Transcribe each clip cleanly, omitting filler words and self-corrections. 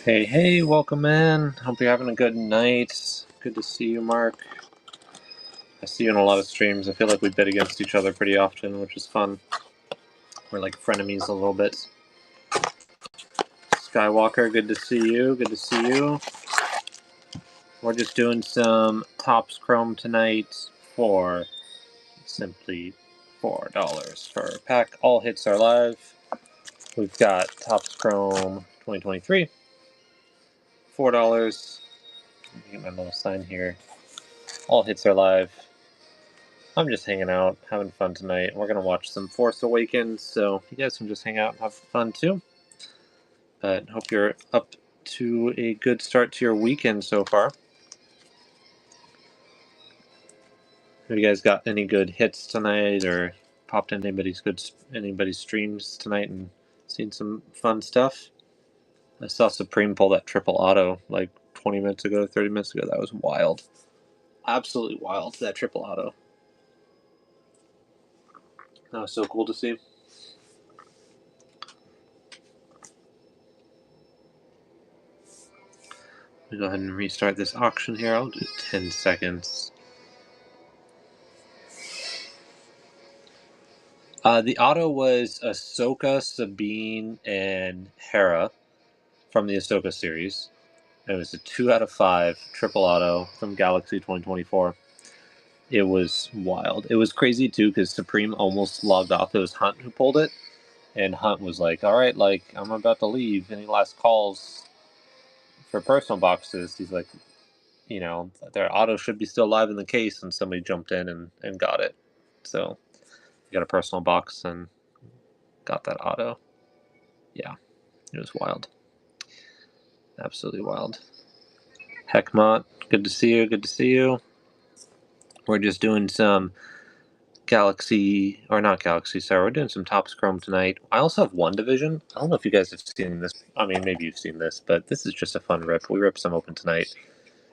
Hey, hey, welcome in. Hope you're having a good night. Good to see you, Mark. I see you in a lot of streams. I feel like we bid against each other pretty often, which is fun. We're like frenemies a little bit. Skywalker, good to see you. Good to see you. We're just doing some Topps Chrome tonight for simply $4 per pack. All hits are live. We've got Topps Chrome 2023, $4. Let me get my little sign here. All hits are live. I'm just hanging out, having fun tonight. We're going to watch some Force Awakens, so you guys can just hang out and have fun too. But hope you're up to a good start to your weekend so far. Have you guys got any good hits tonight, or popped in anybody's streams tonight and seen some fun stuff? I saw Supreme pull that triple auto like 20 minutes ago, 30 minutes ago. That was wild. Absolutely wild, that triple auto. That was so cool to see. Let me go ahead and restart this auction here. I'll do 10 seconds. The auto was Ahsoka, Sabine, and Hera from the Ahsoka series. It was a 2 out of 5 triple auto from Galaxy 2024. It was wild. It was crazy too because Supreme almost logged off. It was Hunt who pulled it, and Hunt was like, "All right, like I'm about to leave. Any last calls for personal boxes?" He's like, their auto should be still live in the case, and somebody jumped in and got it. So he got a personal box and got that auto. Yeah, it was wild. Absolutely wild. Heckmont, good to see you. Good to see you. We're just doing some Galaxy, or not Galaxy, sorry. We're doing some Topps Chrome tonight. I also have One Division. I don't know if you guys have seen this. I mean, maybe you've seen this, but this is just a fun rip. We rip some open tonight.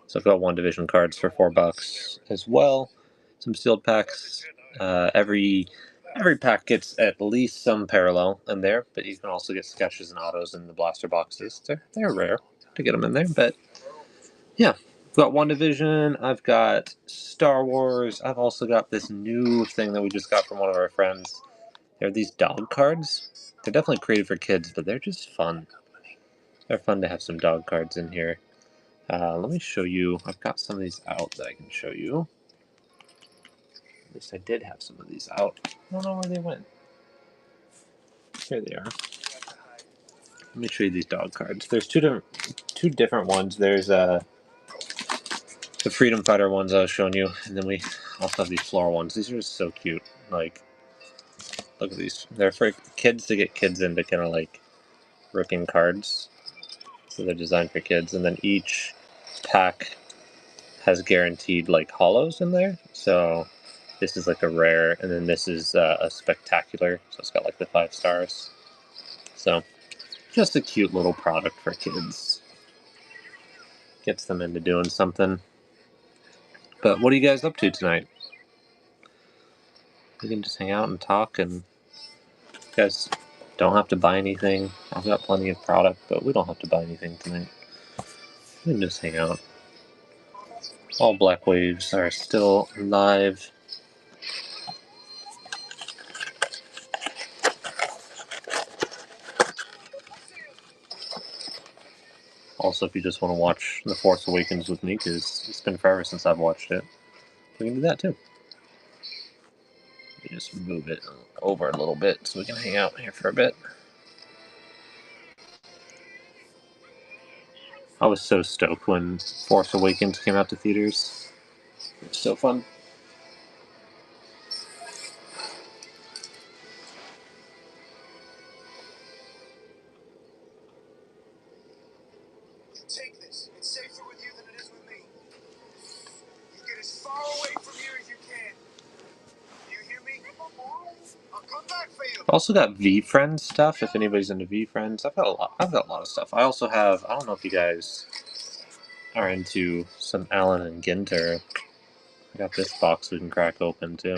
So I've got One Division cards for $4 as well. Some sealed packs. Every pack gets at least some parallel in there, but you can also get sketches and autos in the blaster boxes. They're rare to get them in there, but yeah. I've got One Division. I've got Star Wars. I've also got this new thing that we just got from one of our friends. They're these dog cards. They're definitely created for kids, but they're just fun. They're fun to have some dog cards in here. Let me show you. I've got some of these out that I can show you. At least I did have some of these out. I don't know where they went. Here they are. Let me show you these dog cards. There's two different ones. There's the Freedom Fighter ones I was showing you, and then we also have these floral ones. These are just so cute. Like, look at these. They're for kids to get kids into kind of like ripping cards. So they're designed for kids, and then each pack has guaranteed like hollows in there. So this is like a rare, and then this is a spectacular. So it's got like the 5 stars. So just a cute little product for kids. Gets them into doing something. But what are you guys up to tonight? We can just hang out and talk, and you guys don't have to buy anything. I've got plenty of product, but we don't have to buy anything tonight. We can just hang out. All Black Waves are still live. Also, if you just want to watch The Force Awakens with me, because it's been forever since I've watched it, we can do that too. Let me just move it over a little bit so we can hang out here for a bit. I was so stoked when Force Awakens came out to theaters. It was so fun. Take this. It's safer with you than it is with me. You get as far away from here as you can. You hear me? I'll come back for you. I've also got VFriends stuff. If anybody's into VFriends, I've got a lot. I've got a lot of stuff. I also have. I don't know if you guys are into some Allen and Ginter. I got this box we can crack open too.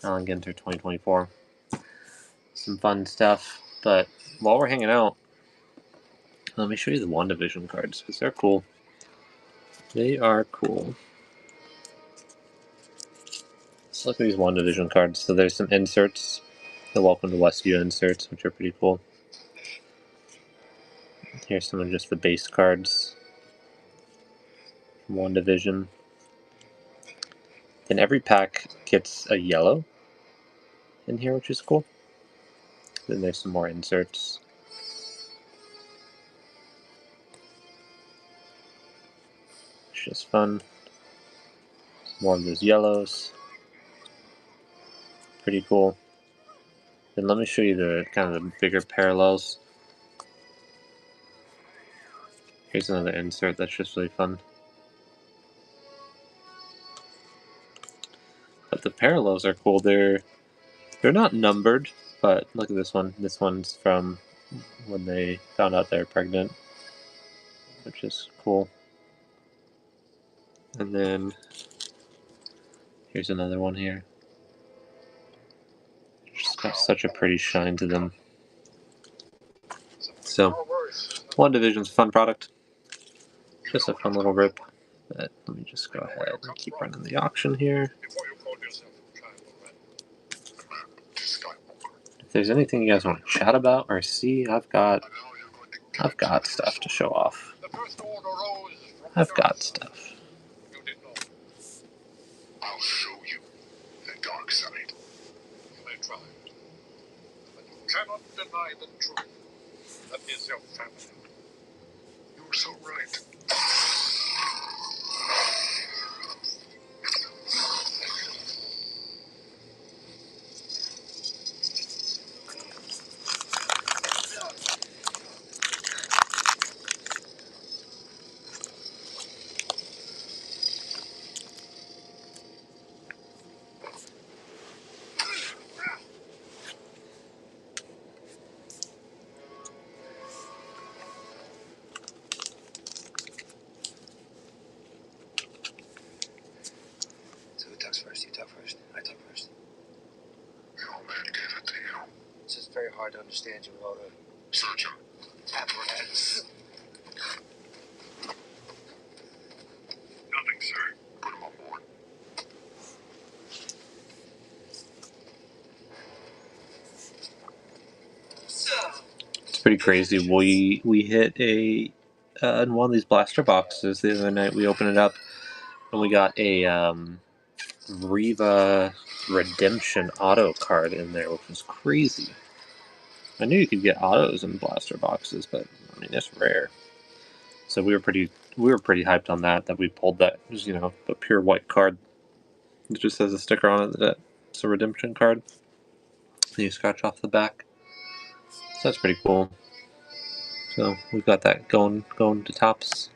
Allen Ginter 2024. Some fun stuff. But while we're hanging out, Let me show you the WandaVision cards, because they're cool. They are cool. Let's look at these WandaVision cards. So there's some inserts. The Welcome to Westview inserts, which are pretty cool. Here's some of just the base cards from WandaVision. Then every pack gets a yellow in here, which is cool. Then there's some more inserts. It's just fun. More of those yellows. Pretty cool. Then let me show you the kind of the bigger parallels. Here's another insert that's just really fun. But the parallels are cool. They're not numbered, but look at this one. This one's from when they found out they're pregnant, which is cool. And then here's another one here. Just got such a pretty shine to them. So, WandaVision's a fun product. Just a fun little rip. But let me just go ahead and keep running the auction here. If there's anything you guys want to chat about or see, I've got stuff to show off. I've got stuff. I'll show you the dark side. You may try, but you cannot deny the truth. That is your family. You're so right. So who talks first? You talk first. I talk first. Your man gave it to you. It's just very hard to understand you with all the search him. Apparatus. Nothing, sir. Put him on board. It's pretty crazy. We hit a in one of these blaster boxes the other night. We opened it up and we got a Riva Redemption auto card in there, which was crazy. I knew you could get autos in blaster boxes, but I mean it's rare. So we were pretty hyped on that we pulled that. It was, a pure white card. It just has a sticker on it that it's a redemption card. And you scratch off the back. So that's pretty cool. So we've got that going to tops.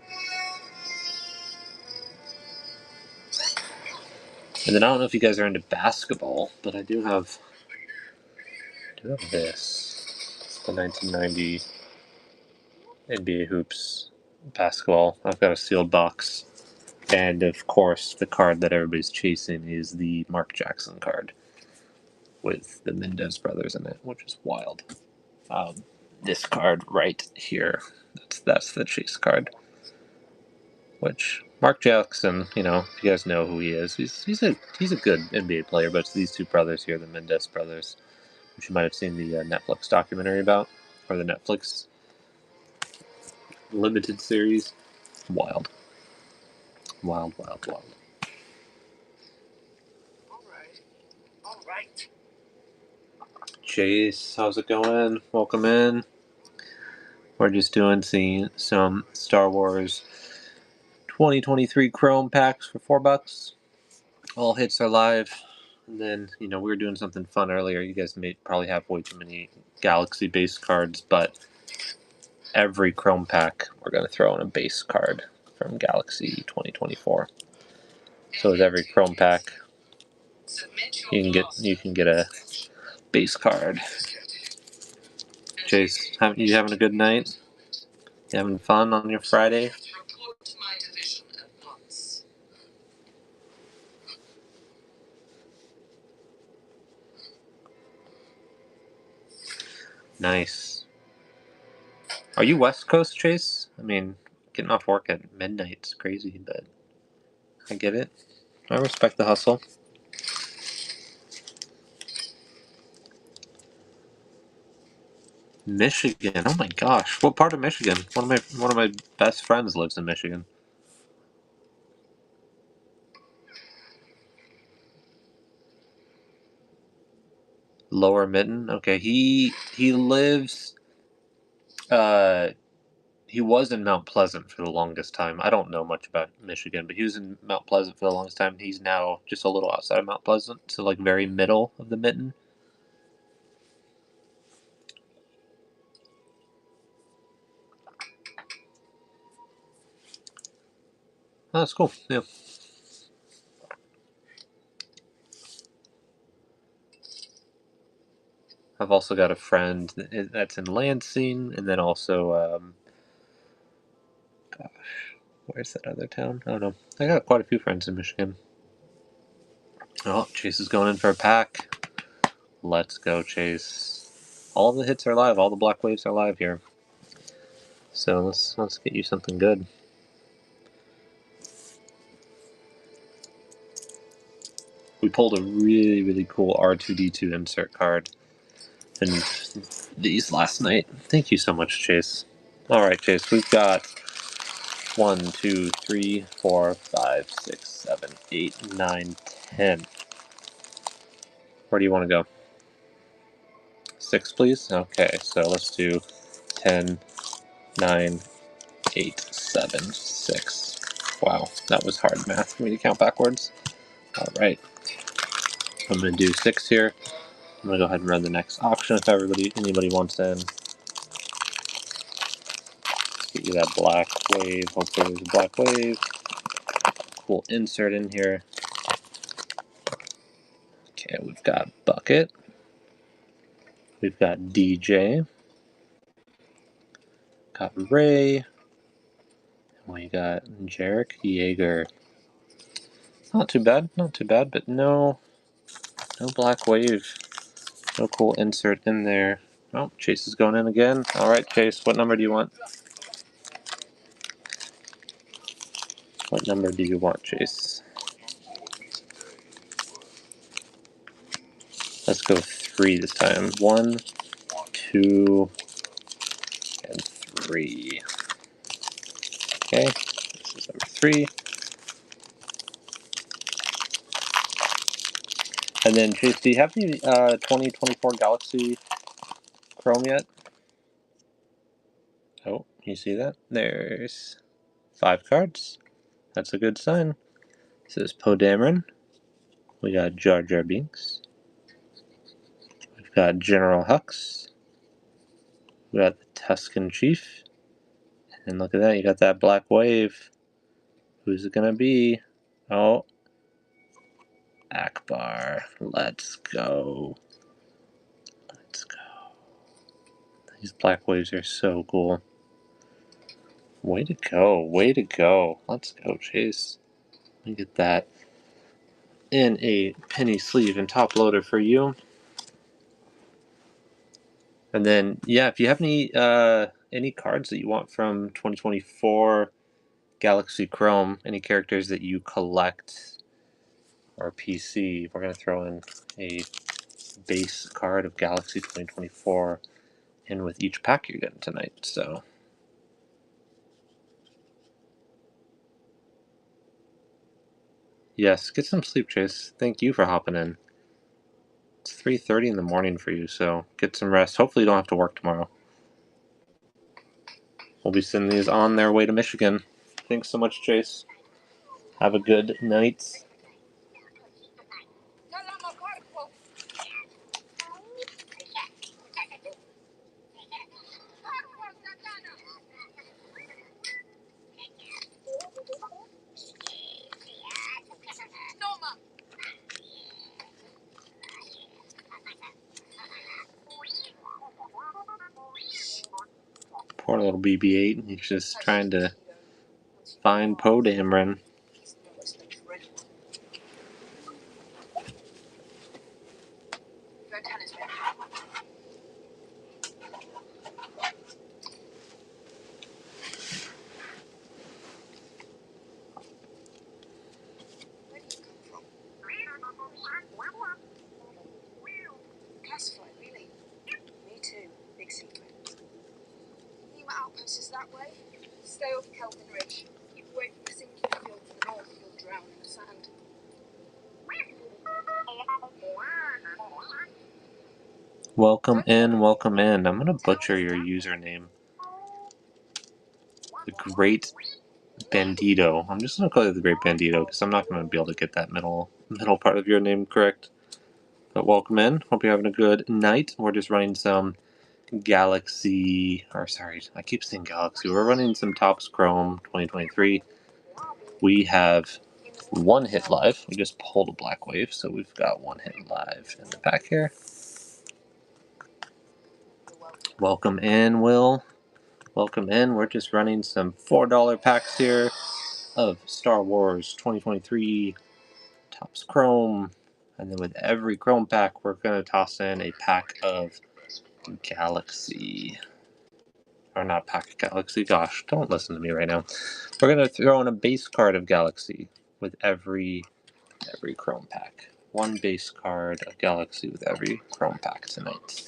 And then I don't know if you guys are into basketball, but I do have this. It's the 1990 NBA Hoops basketball. I've got a sealed box. And of course, the card that everybody's chasing is the Mark Jackson card with the Mendez brothers in it, which is wild. This card right here, that's the chase card. Which Mark Jackson, if you guys know who he is, he's a good NBA player, but it's these two brothers here, the Mendez brothers, which you might have seen the Netflix documentary about, or the Netflix limited series. Wild, wild, wild, wild. All right. Chase, how's it going? Welcome in. We're just seeing some Star Wars 2023 Chrome packs for $4. All hits are live. And then, we were doing something fun earlier. You guys may probably have way too many Galaxy base cards, but every Chrome pack, we're going to throw in a base card from Galaxy 2024. So with every Chrome pack, you can get a base card. Chase, you having a good night? You having fun on your Friday? Nice. Are you West Coast, Chase? I mean, getting off work at midnight's crazy, but I get it. I respect the hustle. Michigan. Oh my gosh, what part of Michigan? One of my best friends lives in Michigan. Lower Mitten. Okay, he lives. Uh, he was in Mount Pleasant for the longest time. I don't know much about Michigan, but he was in Mount Pleasant for the longest time. He's now just a little outside of Mount Pleasant, so like very middle of the Mitten. Oh, that's cool. Yeah. I've also got a friend that's in Lansing, and then also, gosh, where's that other town? I don't know. I got quite a few friends in Michigan. Oh, Chase is going in for a pack. Let's go, Chase. All the hits are live. All the black waves are live here. So let's get you something good. We pulled a really, really cool R2D2 insert card in these last night. Thank you so much, Chase. All right, Chase, we've got 1, 2, 3, 4, 5, 6, 7, 8, 9, 10. Where do you want to go? 6, please? Okay, so let's do 10, 9, 8, 7, 6. Wow, that was hard math for me to count backwards. All right, I'm going to do 6 here. I'm going to go ahead and run the next auction if anybody wants in. Get you that black wave. Hopefully there's a black wave. Cool insert in here. Okay, we've got Bucket. We've got DJ. Got Ray. We got Jarek Yeager. Not too bad, but no black wave. No cool insert in there. Oh, Chase is going in again. All right, Chase, what number do you want? What number do you want, Chase? Let's go 3 this time. 1, 2, and 3. Okay, this is number 3. And then, Chase, do you have the 2024 Galaxy Chrome yet? Oh, you see that? There's 5 cards. That's a good sign. This is Poe Dameron. We got Jar Jar Binks. We've got General Hux. We got the Tusken Chief. And look at that, you got that black wave. Who's it gonna be? Oh, Akbar. Let's go. Let's go. These black waves are so cool. Way to go. Way to go. Let's go, Chase. Let me get that in a penny sleeve and top loader for you. And then, yeah, if you have any cards that you want from 2024 Galaxy Chrome, any characters that you collect or PC, we're gonna throw in a base card of Galaxy 2024 in with each pack you're getting tonight. So, yes, get some sleep, Chase. Thank you for hopping in. It's 3:30 in the morning for you, so get some rest. Hopefully, you don't have to work tomorrow. We'll be sending these on their way to Michigan. Thanks so much, Chase. Have a good night. Poor little BB-8. He's just trying to find Poe Dameron. Is that way? Stay off Kelvin Ridge. Keep away from the sinking field to the north, you'll drown in the sand. Welcome in, welcome in. I'm gonna butcher your username. The Great Bandito. I'm just gonna call you the Great Bandito because I'm not gonna be able to get that middle part of your name correct. But welcome in. Hope you're having a good night. We're just running some Galaxy, or sorry, I keep saying Galaxy. We're running some Topps Chrome 2023. We have one hit live. We just pulled a Black Wave, so we've got one hit live in the pack here. Welcome in, Will. Welcome in. We're just running some $4 packs here of Star Wars 2023 Topps Chrome. And then with every Chrome pack, we're going to toss in a pack of Galaxy. Or not pack of Galaxy. Gosh, don't listen to me right now. We're going to throw in a base card of Galaxy with every Chrome pack. One base card of Galaxy with every Chrome pack tonight.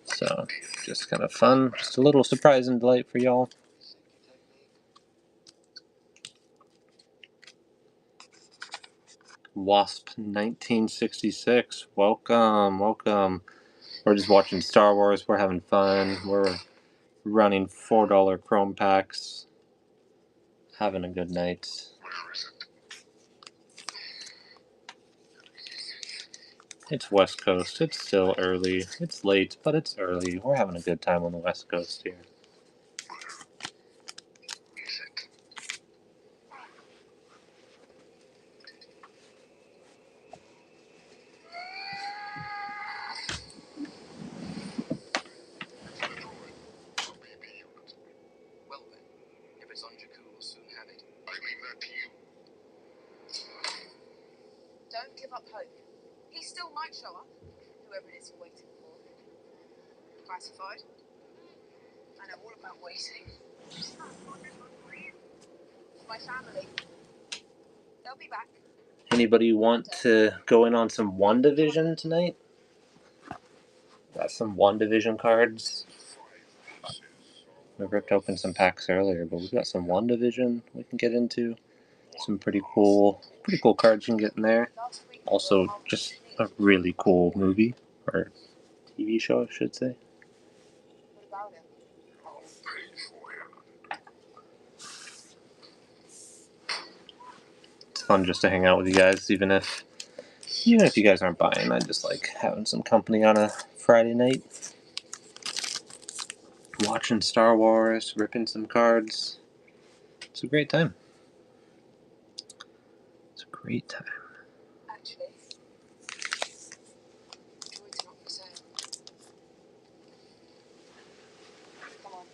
So, just kind of fun. Just a little surprise and delight for y'all. Wasp 1966. Welcome, welcome. We're just watching Star Wars. We're having fun. We're running $4 Chrome packs. Having a good night. It's West Coast. It's still early. It's late, but it's early. We're having a good time on the West Coast here. Well then, if it's on Jakku, we'll soon have it. I leave that to you. Don't give up hope. He still might show up, whoever it is you're waiting for. Classified? I know all about waiting. My family. They'll be back. Anybody want to go in on some WandaVision tonight? Got some WandaVision cards. We ripped open some packs earlier, but we've got some WandaVision we can get into. Some pretty cool cards you can get in there. Also, just a really cool movie, or TV show, I should say. It's fun just to hang out with you guys, even if you guys aren't buying. I just like having some company on a Friday night. Watching Star Wars, ripping some cards. It's a great time. It's a great time. Actually, droid's not for sale. Come on.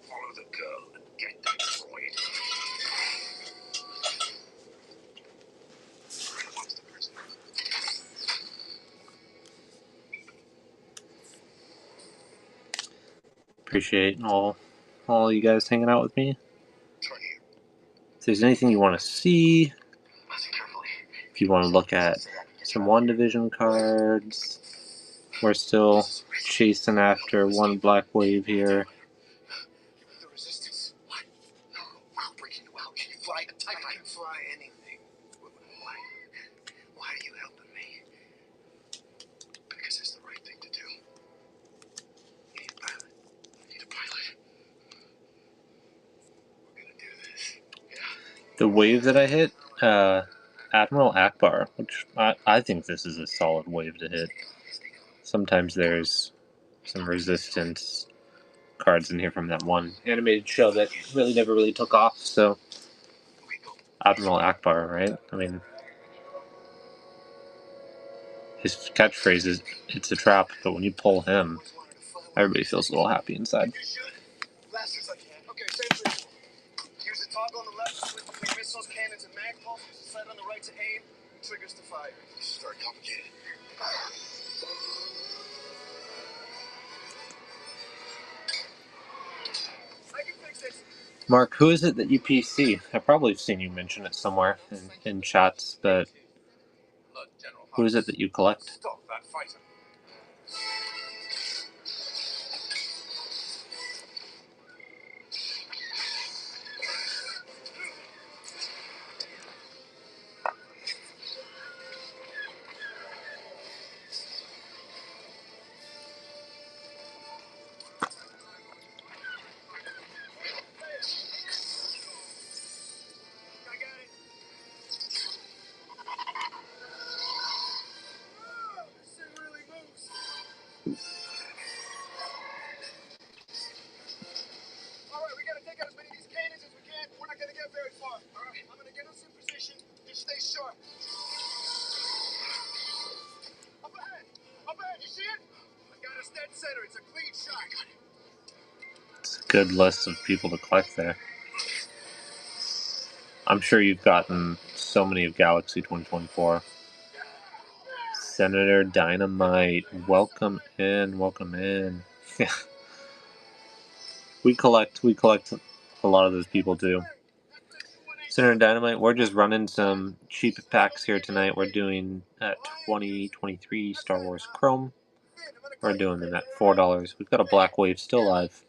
Follow the girl and get that droid. What's the person? Appreciate all you guys hanging out with me. If there's anything you want to see, if you want to look at some WandaVision cards, we're still chasing after one Black Wave here. The resistance. What? No, I'll break you out. Can you fly a TIE? I can fly anything. Why are you helping me? Because it's the right thing to do. You need a pilot. I need a pilot. We're gonna do this. Yeah. The wave that I hit, Admiral Akbar, which I think this is a solid wave to hit. Sometimes there's some resistance cards in here from that one animated show that really never really took off, so Admiral Akbar, right? I mean, his catchphrase is, "It's a trap," but when you pull him, everybody feels a little happy inside. Blasters I can. Okay, sentry. Use the toggle on the left to switch between missiles, cannons, and mag pulses. Slide on the right to aim. Triggers to fire. This is very complicated. I can fix this. Mark, who is it that you PC? I've probably seen you mention it somewhere in chats, but who is it that you collect? Stop that fighter. It's a good list of people to collect there. I'm sure you've gotten so many of Galaxy 2024. Senator Dynamite, welcome in, welcome in. we collect a lot of those people too. Senator Dynamite, we're just running some cheap packs here tonight. We're doing 2023 Star Wars Chrome. We're doing them at $4. We've got a Black Wave still live.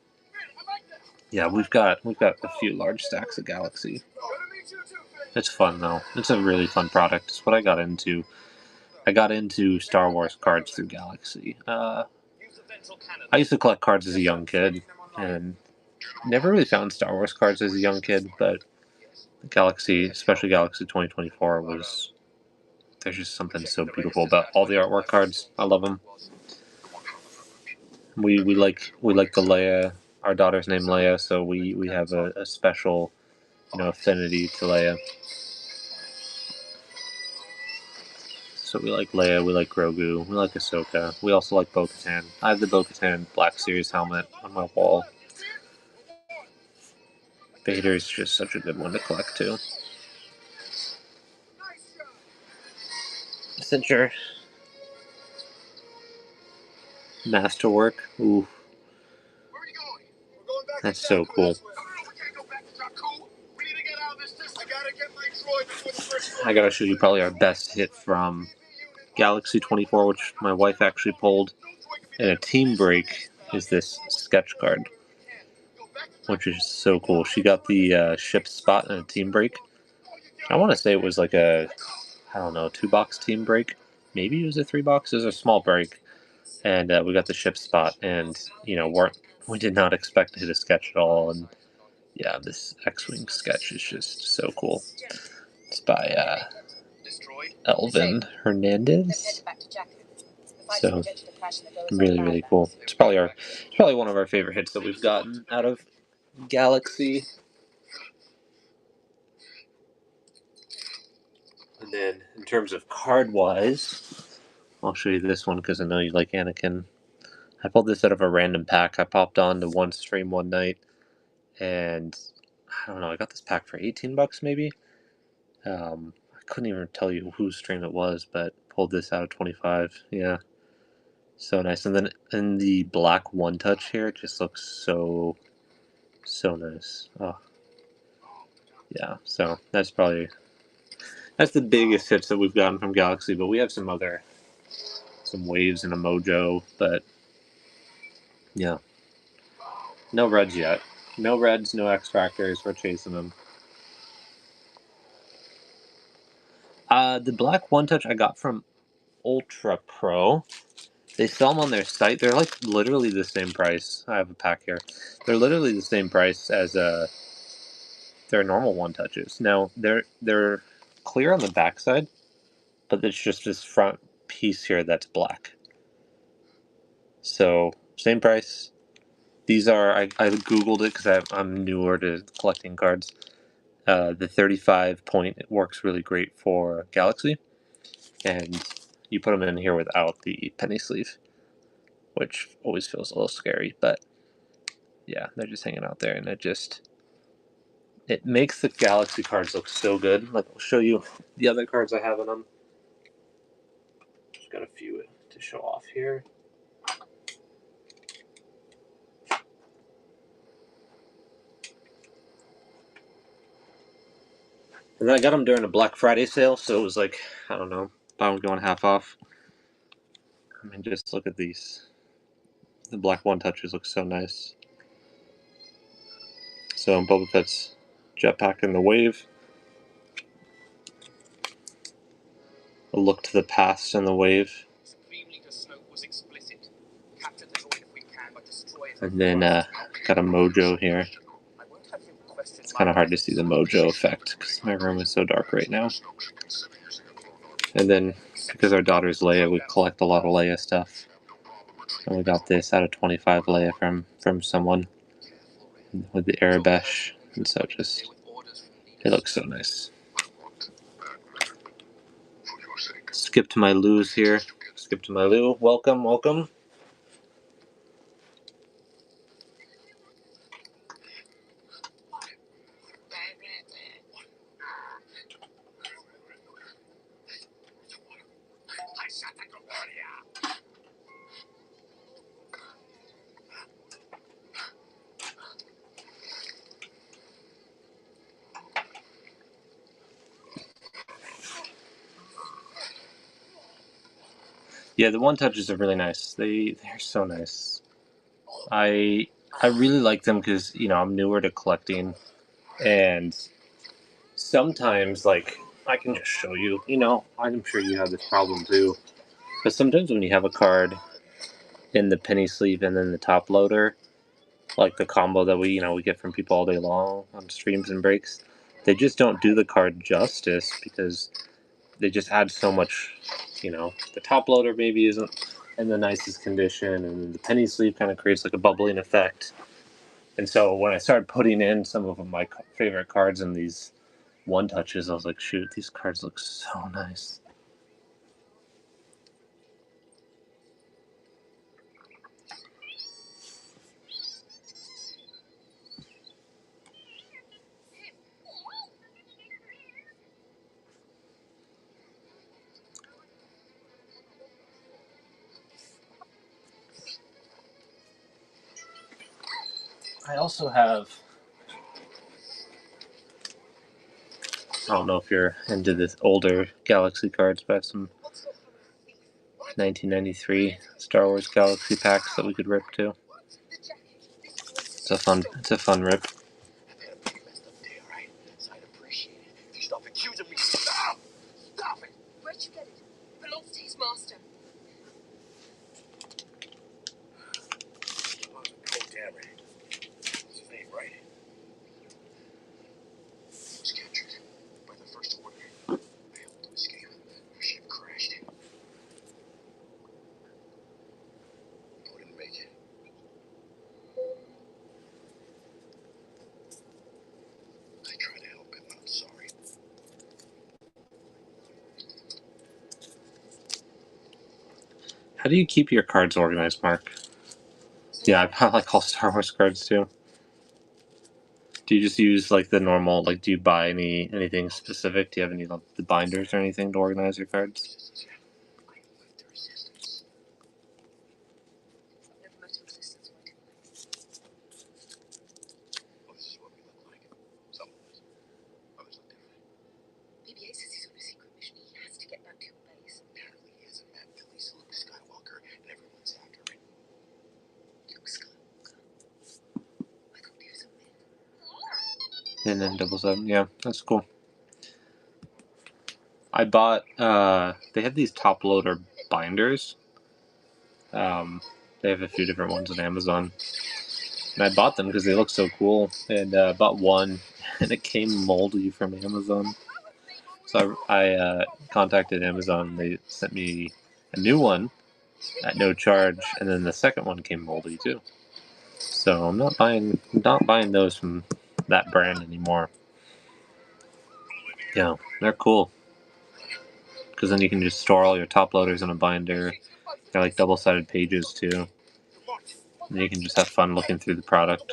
Yeah, we've got a few large stacks of Galaxy. It's fun though. It's a really fun product. It's what I got into. I got into Star Wars cards through Galaxy. I used to collect cards as a young kid, and never really found Star Wars cards as a young kid, but Galaxy, especially Galaxy 2024, was there's just something so beautiful about all the artwork cards. I love them. We like the Leia. Our daughter's named Leia, so we have a special affinity to Leia. So we like Leia, we like Grogu, we like Ahsoka. We also like Bo-Katan. I have the Bo-Katan Black Series helmet on my wall. Vader's just such a good one to collect too. Since your masterwork, ooh, that's so cool. I gotta show you probably our best hit from Galaxy 24, which my wife actually pulled in a team break, is this sketch card, which is so cool. She got the ship spot in a team break. I want to say it was like a, I don't know, 2-box team break. Maybe it was a 3-box. It was a small break, and we got the ship spot, and we did not expect to hit a sketch at all. And yeah, this X-wing sketch is just so cool. It's by Elvin Hernandez. So really, really cool. It's probably one of our favorite hits that we've gotten out of Galaxy. And then in terms of card wise, I'll show you this one because I know you like Anakin. I pulled this out of a random pack. I popped on to one stream one night, and I don't know. I got this pack for $18 maybe. I couldn't even tell you whose stream it was, but pulled this out of 25. Yeah, so nice. And then in the black one touch here, it just looks so nice. Oh, yeah. So that's the biggest hits that we've gotten from Galaxy. But we have some waves and a mojo, but yeah, no reds yet. No reds, no X Factors. We're chasing them. The black one touch I got from Ultra Pro. They sell them on their site. They're like literally the same price. I have a pack here. They're literally the same price as their normal one touches. Now they're clear on the backside, but it's just this front piece here that's black. So same price. These are I googled it because I'm newer to collecting cards. The 35 point it works really great for Galaxy, and you put them in here without the penny sleeve, which always feels a little scary. But yeah, they're just hanging out there, and it makes the Galaxy cards look so good. Like I'll show you the other cards I have in them. Just got a few to show off here. And then I got them during a Black Friday sale, so it was like, I don't know, buy one, get one half off. I mean, just look at these. The black one touches look so nice. So Boba Fett's jetpack in the wave. A look to the past in the wave. And then got a mojo here. It's kind of hard to see the mojo effect because my room is so dark right now. And then because our daughter's Leia, we collect a lot of Leia stuff. And we got this out of 25 Leia from someone with the Arabesh. And so just, it looks so nice. Skip to my Lu's here. Skip to my Lu. Welcome, welcome. Yeah, the one touches are really nice. They're so nice. I really like them because I'm newer to collecting, and sometimes I can just show you. I'm sure you have this problem too. But sometimes when you have a card in the penny sleeve and then the top loader, like the combo that we get from people all day long on streams and breaks, they just don't do the card justice because they just add so much. The top loader maybe isn't in the nicest condition, and the penny sleeve kind of creates like a bubbling effect. And so when I started putting in some of my favorite cards in these one touches, I was like, shoot, these cards look so nice. I also have, I don't know if you're into this older Galaxy cards, but I have some 1993 Star Wars Galaxy packs that we could rip too. It's a fun rip. Where'd you get it? Belongs to his master. What's his name, right? He was captured by the First Order. Failed to escape. Their ship crashed. Couldn't make it. I tried to help him, but I'm sorry. How do you keep your cards organized, Mark? Yeah, I like all Star Wars cards too. Do you just use like the normal? Like, do you buy anything specific? Do you have any like the binders or anything to organize your cards? BB-8 says he's on a secret mission. He has to get back to your base. Apparently he has a map that leads Luke Skywalker, and everyone's after him. Luke Skywalker? I thought he was a myth. And then 777. Yeah, that's cool. I bought. They have these top loader binders. They have a few different ones on Amazon, and I bought them because they look so cool. And bought one, and it came moldy from Amazon. So I contacted Amazon. They sent me a new one at no charge, and then the second one came moldy too. So I'm not buying those from that brand anymore. Yeah, they're cool because then you can just store all your top loaders in a binder. They're like double-sided pages too. And you can just have fun looking through the product.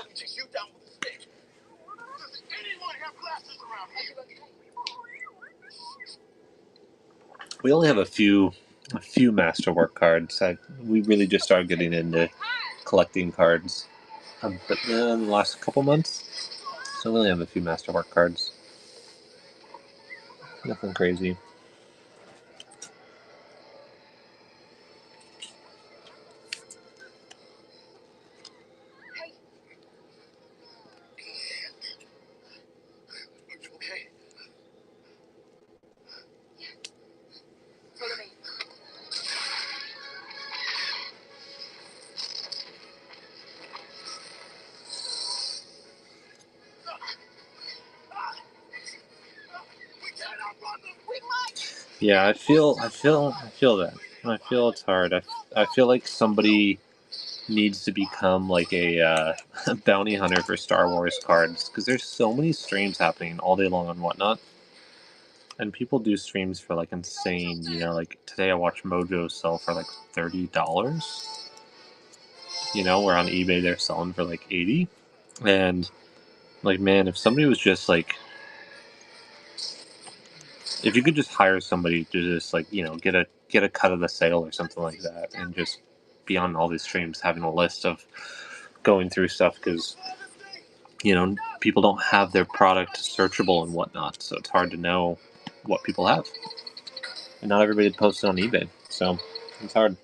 We only have a few masterwork cards. We really just started getting into collecting cards, but in the last couple months, so we only have a few masterwork cards. Nothing crazy. Yeah, I feel that. I feel it's hard. I feel like somebody needs to become like a bounty hunter for Star Wars cards because there's so many streams happening all day long and whatnot, and people do streams for like insane. Like today I watched Mojo sell for like $30. Where on eBay they're selling for like 80, and like man, if somebody was just like, if you could just hire somebody to just like get a cut of the sale or something like that, and just be on all these streams having a list of going through stuff because people don't have their product searchable and whatnot, so it's hard to know what people have, and not everybody posts it on eBay, so it's hard.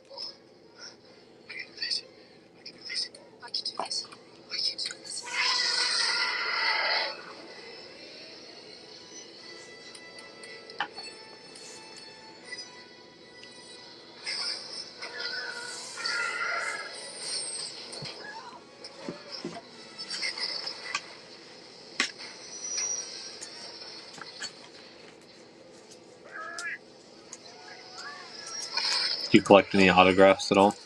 Do you collect any autographs at all?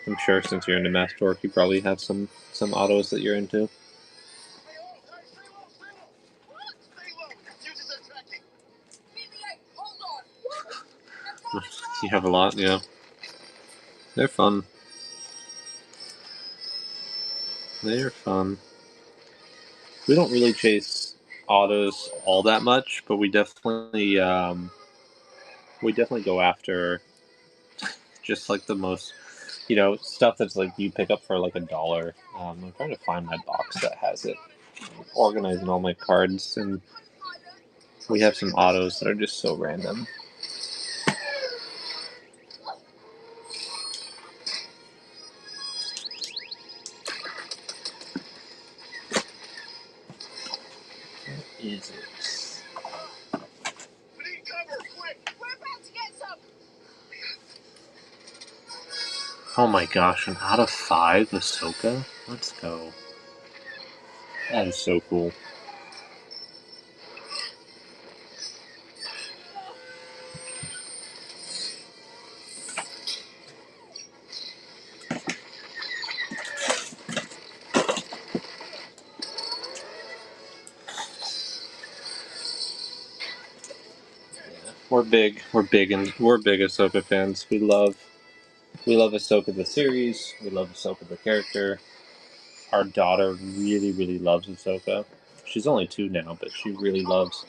I'm sure since you're into Masterwork, you probably have some autos that you're into. You have a lot, yeah. They're fun. They're fun. We don't really chase autos all that much, but we definitely go after just like the most, stuff that's like you pick up for like $1. I'm trying to find my box that has it. I'm organizing all my cards, and we have some autos that are just so random. What is it? Oh my gosh, an out of 5 Ahsoka? Let's go. That is so cool. We're big Ahsoka fans. We love Ahsoka the series. We love Ahsoka the character. Our daughter really, really loves Ahsoka. She's only 2 now, but she really loves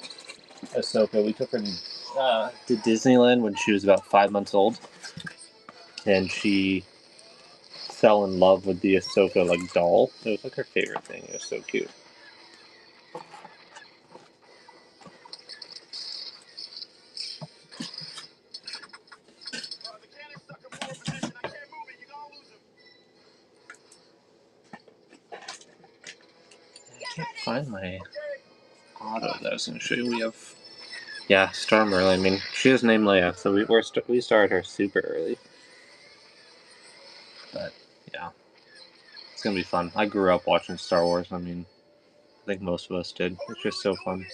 Ahsoka. We took her to Disneyland when she was about 5 months old, and she fell in love with the Ahsoka like doll. It was like her favorite thing. It was so cute. I can't find my auto that I was going to show you. We have, yeah, Storm early. I mean, she is named Leia, so we started her super early. But yeah, it's gonna be fun. I grew up watching Star Wars. I mean, I think most of us did. It's just so fun.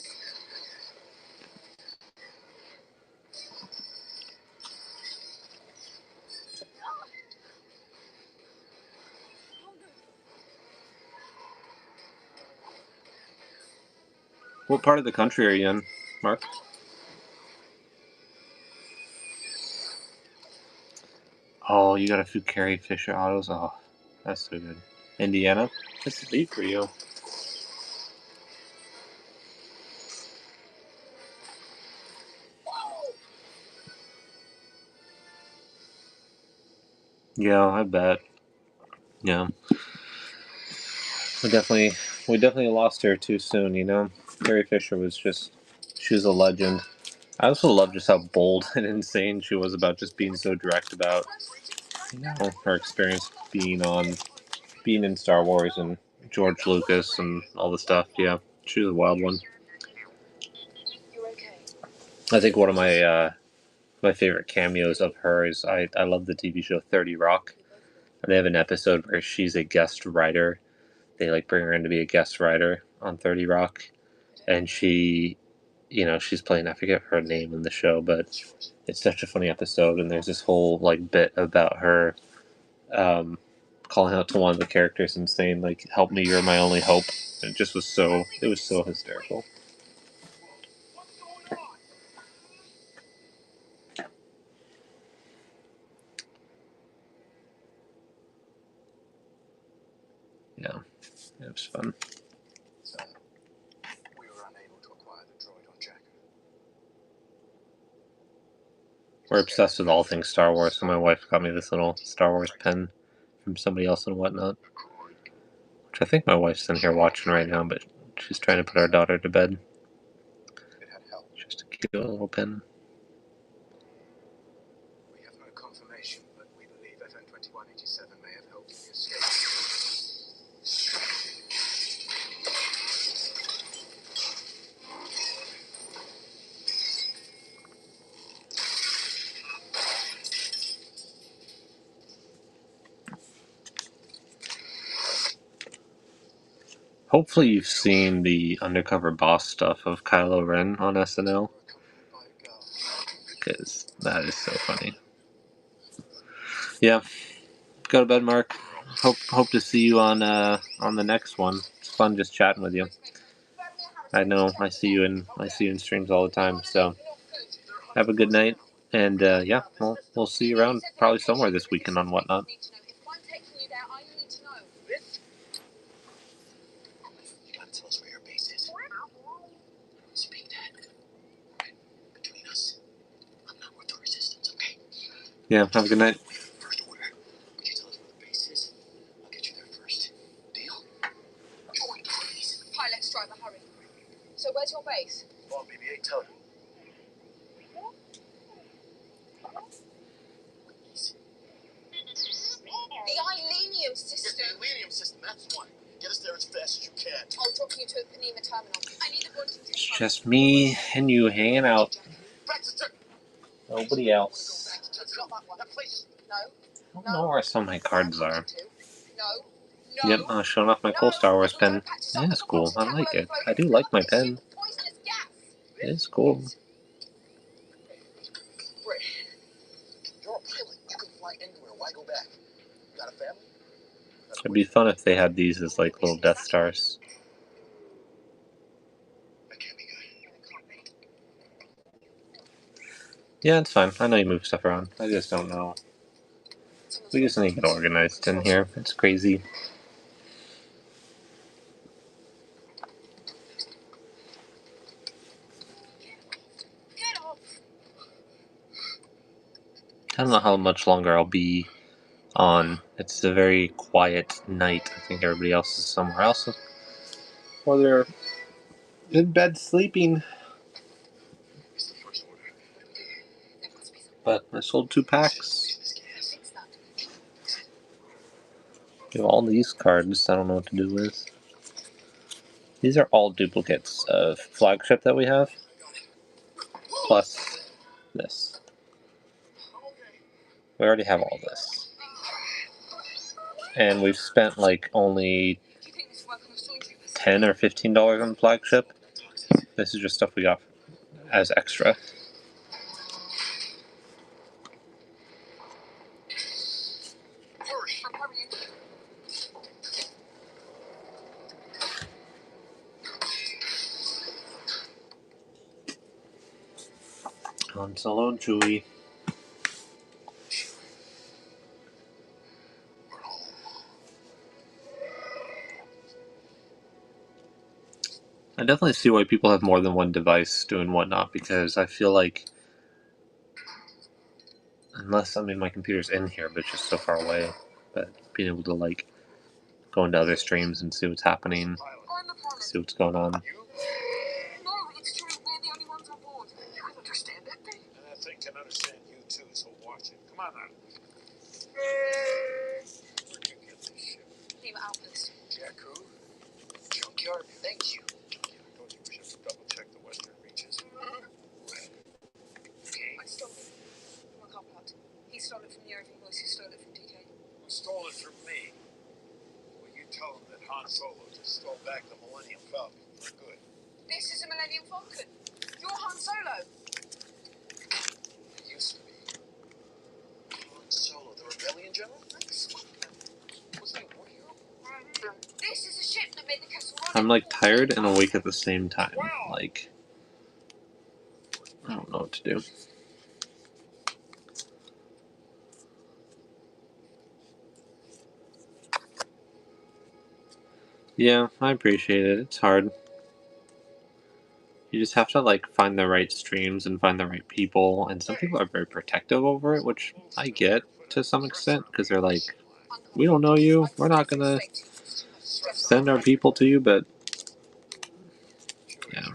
What part of the country are you in, Mark? Oh, you got a few Carrie Fisher autos. Oh, that's so good. Indiana. That's deep for you. Yeah, I bet. Yeah, we definitely we definitely lost her too soon. Carrie Fisher was just, she was a legend. I also love just how bold and insane she was about just being so direct about her experience being in Star Wars and George Lucas and all the stuff. Yeah, she was a wild one. I think one of my favorite cameos of her is I love the TV show 30 Rock. And they have an episode where she's a guest writer. They like bring her in to be a guest writer on 30 Rock, and she you know, she's playing, I forget her name in the show, but it's such a funny episode, and there's this whole like bit about her calling out to one of the characters and saying like, "Help me, you're my only hope." And it was so hysterical. Yeah, it was fun. So, we were unable to acquire the droid on Jakku. We're obsessed with all things Star Wars, so my wife got me this little Star Wars pen from somebody else and whatnot. Which I think my wife's in here watching right now, but she's trying to put our daughter to bed. It had helped. Just a cute little pen. We have no confirmation, but we believe FN 2187 may have helped in the escape. Hopefully you've seen the undercover boss stuff of Kylo Ren on SNL, because that is so funny. Yeah, go to bed, Mark. Hope to see you on the next one. It's fun just chatting with you. I know I see you in streams all the time. So have a good night, and yeah, we'll see you around probably somewhere this weekend on Whatnot. You gotta tell us where your base is. Speak that. Between us, I'm not with the resistance, okay? Yeah, have a good night. First order. Would you tell us where the base is? I'll get you there first. Deal? Oh, please. Pilot's driver, hurry. So where's your base? Well, BB-8, tell him. The Ilenium system. Yes, the Ilenium system, that's one. Get us there as fast as you can. I'll drop you to a Panema terminal. I need the bonding It's just me and you hanging out. Nobody else. It's not that one. That place. No. I don't know where some of my cards are. No. Yep, I was showing off my cool Star Wars pen. It is cool. I like it. I do like my pen. It is cool. Wait. You're a pilot. You can fly anywhere. Why go back? You got a family? It'd be fun if they had these as like little Death Stars. That can't be good. Yeah, it's fine. I know you move stuff around. I just don't know. We just need to get organized in here. It's crazy. Get off. I don't know how much longer I'll be on. It's a very quiet night. I think everybody else is somewhere else. Or they're in bed sleeping. It's the first order. But I sold 2 packs. We have all these cards I don't know what to do with. These are all duplicates of Flagship that we have. Plus this. We already have all this. And we've spent like only $10 or $15 on Flagship. This is just stuff we got as extra. Han Solo and Chewie. We're home. I definitely see why people have more than one device doing whatnot, because I feel like, unless, I mean, my computer's in here, but it's just so far away, but being able to, like, go into other streams and see what's happening, see what's going on. No, it's true. We're the only ones on board. You can understand that thing. And that thing can understand you too, so watch it. Come on now. Where'd you get this ship? Name Outpost. Jakku? Junkyard? Thank you. I told you we should double check the western reaches. Okay. I stole it from a cop-out. He stole it from the Irving boys who stole it from DK. Who stole it from me? Well, you tell him that Han Solo just stole back the Millennium Falcon for good. This is a Millennium Falcon. You're Han Solo. It used to be. Han Solo, the rebellion general? Was he a war hero? This is a ship that made the Kessel Run. I'm like tired and awake at the same time. Like, I don't know what to do. Yeah, I appreciate it. It's hard. You just have to like find the right streams and find the right people, and some people are very protective over it, which I get to some extent because they're like, we don't know you, we're not gonna send our people to you, but yeah.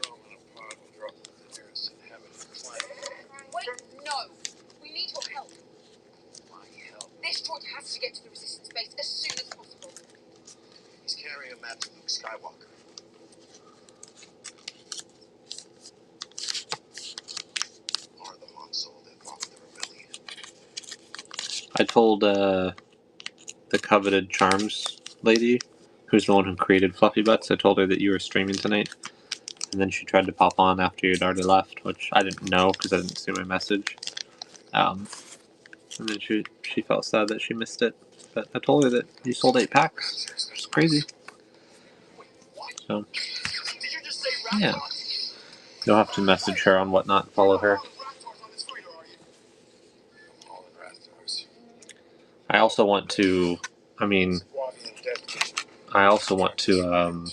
Wait, no. We need your help. My help. This droid has to get to the resistance base as soon as possible. He's carrying a map to Luke Skywalker. Are the Han Solo that fought the rebellion? I told the coveted charms lady, who's the one who created Fluffy Butts, I told her that you were streaming tonight, and then she tried to pop on after you'd already left, which I didn't know because I didn't see my message. And then she felt sad that she missed it, but I told her that you sold 8 packs. It's crazy. So yeah, you'll have to message her on Whatnot and follow her. I also want to. I mean, I also want to.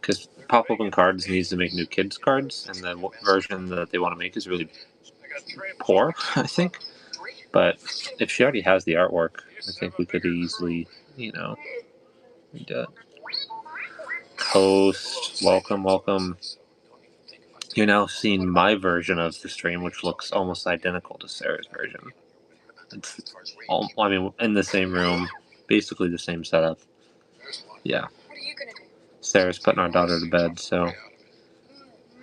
Because Pop Open Cards needs to make new kids cards, and the version that they want to make is really poor, I think. But if she already has the artwork, I think we could easily, redo it. Host, welcome, welcome. You're now seeing my version of the stream, which looks almost identical to Sarah's version. It's all, I mean, in the same room, basically the same setup. Yeah. What are you gonna do? Sarah's putting our daughter to bed, so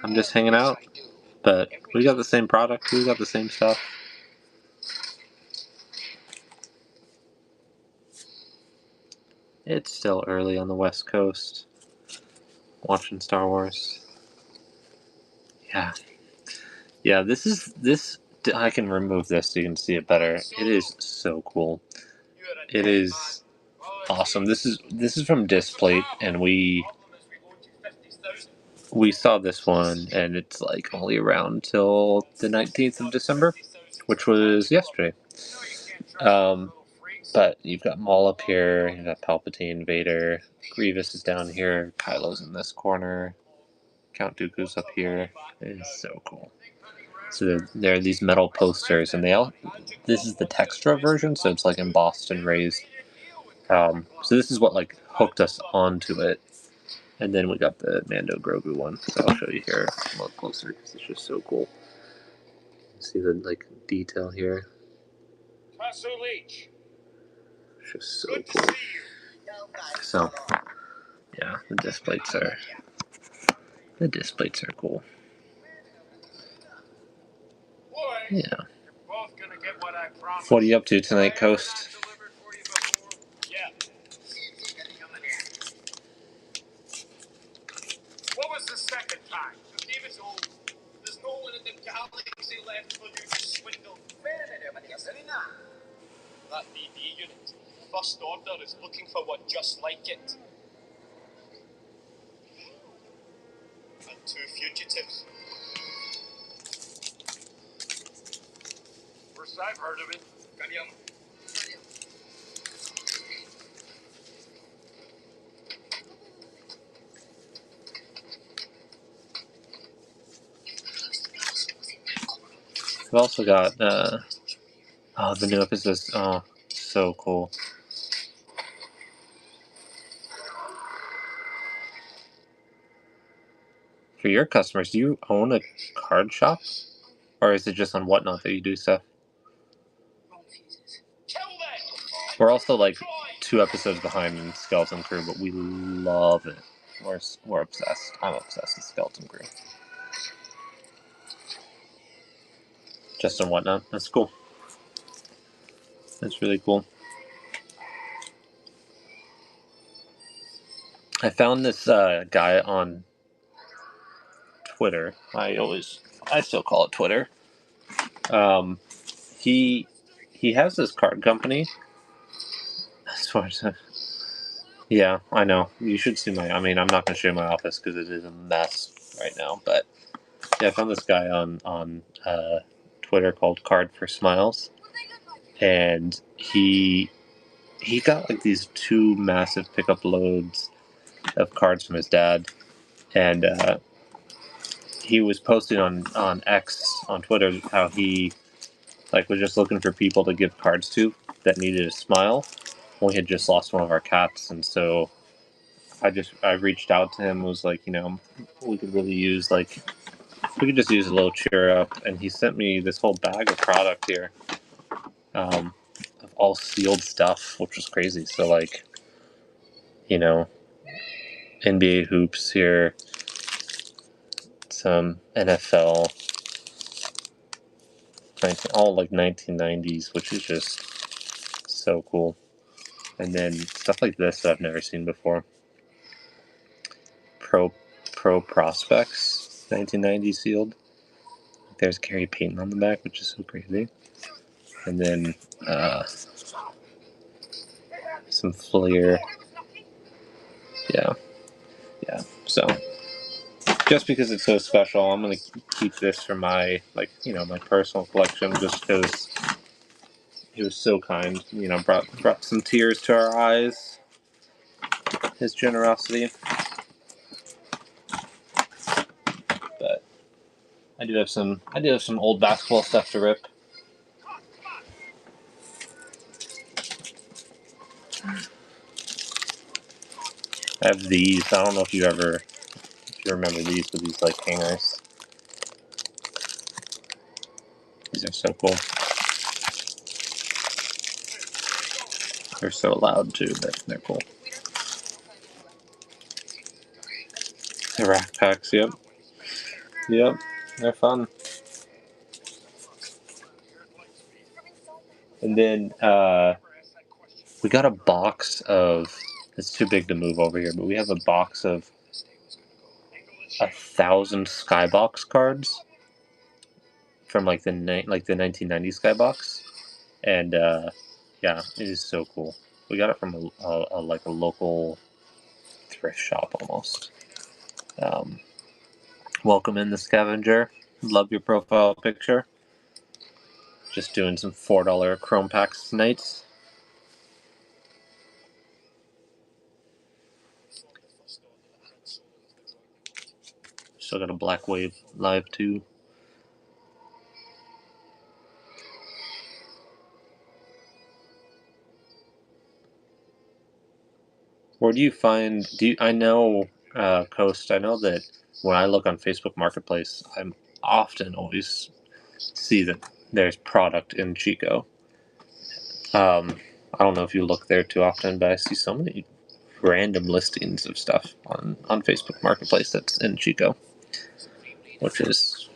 I'm just hanging out. But we got the same product, we got the same stuff. It's still early on the West Coast. Watching Star Wars. Yeah. Yeah, this. I can remove this so you can see it better. It is so cool. It is awesome. This is from Displate, and we saw this one, and it's like only around till the 19th of December, which was yesterday. But you've got Maul up here, you've got Palpatine, Vader, Grievous is down here, Kylo's in this corner, Count Dooku's up here. It is so cool. So there are these metal posters, and this is the Textra version, so it's like embossed and raised. So this is what like hooked us onto it. And then we got the Mando Grogu one, so I'll show you here a little closer because it's just so cool. See the like detail here. It's just so cool. So yeah, the displays are cool. Yeah. What are you up to tonight, Coast? What was the second time? You gave it all. There's no one in the galaxy left for you to swindle. That BB unit, First Order, is looking for one just like it. And 2 fugitives. First I've heard of it. William. We've also got the new episodes. Oh, so cool. For your customers, do you own a card shop? Or is it just on Whatnot that you do stuff? We're also like 2 episodes behind in Skeleton Crew, but we love it. We're obsessed. I'm obsessed with Skeleton Crew. Just on Whatnot. That's cool. That's really cool. I found this guy on Twitter. I still call it Twitter. Um, he he has this card company. As far as yeah, I know. You should see my. I mean, I'm not going to show you my office because it is a mess right now. But yeah, I found this guy on Twitter called Card for Smiles, and he got like these two massive pickup loads of cards from his dad, and he was posting on X on Twitter how he like was just looking for people to give cards to that needed a smile. We had just lost one of our cats, and so I reached out to him. Was like, we could really use we could just use a little cheer up, and he sent me this whole bag of product here, of all sealed stuff, which was crazy. So like, you know, NBA hoops here, some NFL, all like 1990s, which is just so cool. And then stuff like this that I've never seen before. Pro Pro Prospects, 1990 sealed. There's Gary Payton on the back, which is so crazy. And then some Flair. Yeah, yeah. So just because it's so special, I'm gonna keep this for my my personal collection, just because he was so kind. Brought some tears to our eyes. His generosity. But I do have some old basketball stuff to rip. I have these. I don't know if you remember these, but these like hangers. These are so cool. They're so loud too, but they're cool. The rack packs, yep. Yep. They're fun. And then we got a box of, it's too big to move over here, but we have a box of 1,000 Skybox cards from like the 1990 Skybox, and yeah, it is so cool. We got it from a local thrift shop almost. Um, Welcome in the scavenger. Love your profile picture. Just doing some $4 Chrome packs tonight. Still got a Black Wave live too. Where do you find? I know, Coast? I know that when I look on Facebook Marketplace, I'm often always see that there's product in Chico. I don't know if you look there too often, but I see so many random listings of stuff on Facebook Marketplace that's in Chico, which is